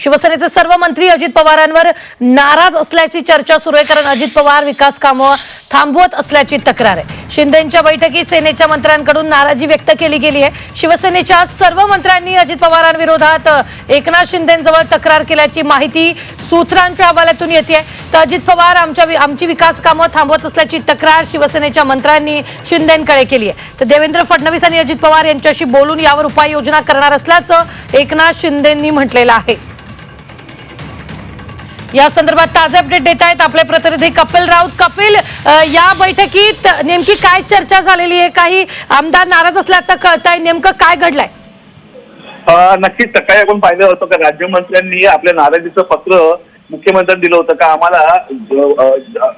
शिवसेनेचे सर्व मंत्री अजित पवारांवर नाराज असल्याची चर्चा सुरू आहे, कारण अजित पवार विकास कामं थांबवत असल्याची तक्रार आहे। शिंदेंच्या बैठकीत सेनेच्या मंत्र्यांकडून नाराजी व्यक्त केली गेली आहे। शिवसेनेच्या सर्व मंत्र्यांनी अजित पवारांविरोधात एकनाथ शिंदेंजवळ तक्रार केल्याची माहिती सूत्रांच्या हवाल्यातून येते आहे। तर अजित पवार आमची विकास कामं थांबवत असल्याची तक्रार शिवसेनेच्या मंत्र्यांनी शिंदेंकडे केली आहे। तर देवेंद्र फडणवीस आणि अजित पवार यांच्याशी बोलून यावर उपाययोजना करणार असल्याचं एकनाथ शिंदेंनी म्हटलेलं आहे। या संदर्भात ताजे अपडेट देत आहेत आपले प्रतिनिधी कपिल राऊत। कपिल, या बैठकीत नेमकी काय चर्चा झालेली आहे? काही आमदार नाराज असल्याचं कळतंय, नेमकं काय घडलंय? नक्कीच सकाळी आपण पाहिलं होतं का राज्यमंत्र्यांनी आपल्या नाराजीचं पत्र मुख्यमंत्र्यांनी दिलं होतं का आम्हाला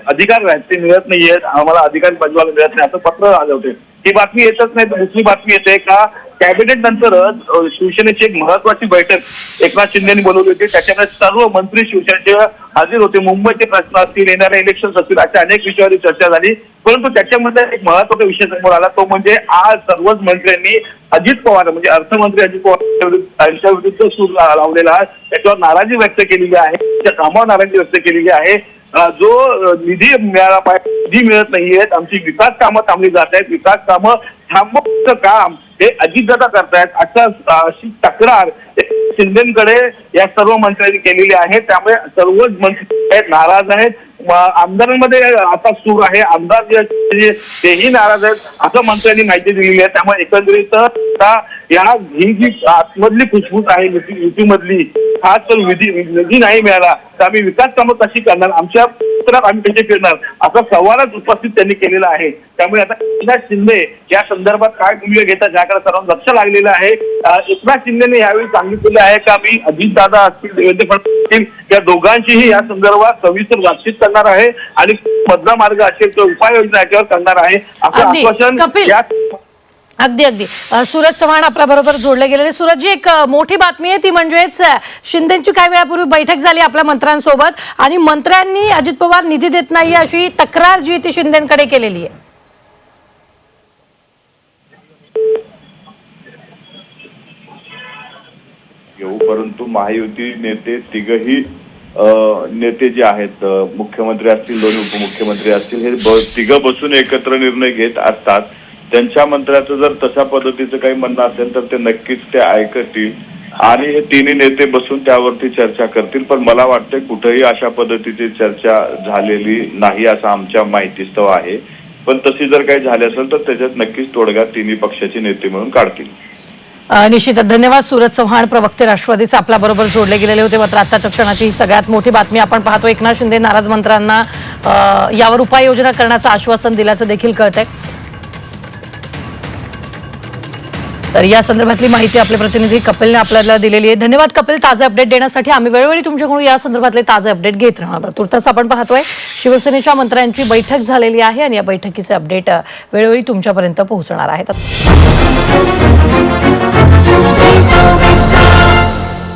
अधिकार ते मिळत नाहीयेत, आम्हाला अधिकार बजवायला मिळत नाही असं पत्र आलं होते। ही बातमी येतच नाही, दुसरी बातमी येते का कॅबिनेट नंतरच शिवसेनेची एक महत्वाची बैठक एकनाथ शिंदेनी बोलवली होती। त्याच्यामध्ये सर्व मंत्री शिवसेनेचे हजर होते। मुंबईचे प्रश्न असतील, येणारे इलेक्शन असतील, अशा अनेक विषयावर चर्चा झाली। परंतु त्याच्यामध्ये एक महत्वाचा विषय समोर आला, तो म्हणजे आज सर्वच मंत्र्यांनी अजित पवार म्हणजे अर्थमंत्री अजित पवार यांच्या विरुद्ध सूर लावलेला आहे, त्याच्यावर नाराजी व्यक्त केलेली आहे, त्या कामावर नाराजी व्यक्त केलेली आहे। जो निधी मिळाला पाहिजे निधी मिळत नाहीयेत, आमची विकास कामं थांबली जात आहेत, विकास कामं थांबवण्याचं काम हे अजितदादा करतायत अशी तक्रार शिंदेकडे या सर्व मंत्र्यांनी केलेली आहे। त्यामुळे सर्वच मंत्री नाराज आहेत। आमदारांमध्ये आता सूर आहे, आमदार जे तेही नाराज आहेत असं मंत्र्यांनी माहिती दिलेली आहे। त्यामुळे एकंदरीत ही जी आतमधली फुसफुस आहे युतीमधली, खास करून निधी नाही मिळाला तर आम्ही विकास कामं कशी करणार, आमच्या क्षेत्रात आम्ही कसे फिरणार असा सवालच उपस्थित त्यांनी केलेला आहे। त्यामुळे आता एकनाथ शिंदे या संदर्भात काय भूमिका घेतात याकडे सर्वांचं लक्ष लागलेलं आहे। एकनाथ शिंदेने यावेळी सांगितलेलं आहे का मी अजितदादा असतील, देवेंद्र फडणवीस असतील, या दोघांचीही या संदर्भात सविस्तर बातचीत करणार आहे आणि मधला मार्ग असेल तो उपाययोजना याच्यावर करणार आहे असं आश्वासन अगदी सूरज चव्हाण आपल्या बरोबर जोडले गेलेले। सूरजजी, एक मोठी बातमी आहे ती म्हणजेच शिंदेंची काही वेळापूर्वी बैठक झाली आपल्या मंत्र्यांसोबत आणि मंत्र्यांनी अजित पवार निधी देत नाही अशी तक्रार जी ती शिंदेंकडे केलेली आहे। परंतु महायुती नेते तिघही नेते जे आहेत, मुख्यमंत्री असतील, दोन्ही उपमुख्यमंत्री असतील, हे तिघं बसून एकत्र निर्णय घेत असतात। त्यांच्या मंत्र्याचं जर तशा पद्धतीचं काही म्हणणं असेल तर ते नक्कीच ते ऐकतील आणि हे तिन्ही नेते बसून त्यावरती चर्चा करतील। पण मला वाटतं कुठेही अशा पद्धतीची चर्चा झालेली नाही असं आमच्या माहितीस्तव आहे। पण तशी जर काही झाली असेल तर त्याच्यात नक्कीच तोडगा तिन्ही पक्षाचे नेते म्हणून काढतील। निश्चितच धन्यवाद सूरज चव्हाण, प्रवक्ते राष्ट्रवादीचे आपल्या बरोबर जोडले गेलेले होते। मात्र आताच्या क्षणाची ही सगळ्यात मोठी बातमी आपण पाहतो, एकनाथ शिंदे नाराज मंत्र्यांना यावर उपाययोजना करण्याचं आश्वासन दिल्याचं देखील कळतंय। तर या संदर्भातली माहिती आपले प्रतिनिधी कपिलने आपल्याला दिलेली आहे। धन्यवाद कपिल, ताजे अपडेट देण्यासाठी। आम्ही वेळोवेळी तुमच्याकडून या संदर्भातले ताजे अपडेट घेत राहणार। तुर्तास आपण पाहतोय शिवसेनेच्या मंत्र्यांची बैठक झालेली आहे आणि या बैठकीचे अपडेट वेळोवेळी तुमच्यापर्यंत पोहोचणार आहेत।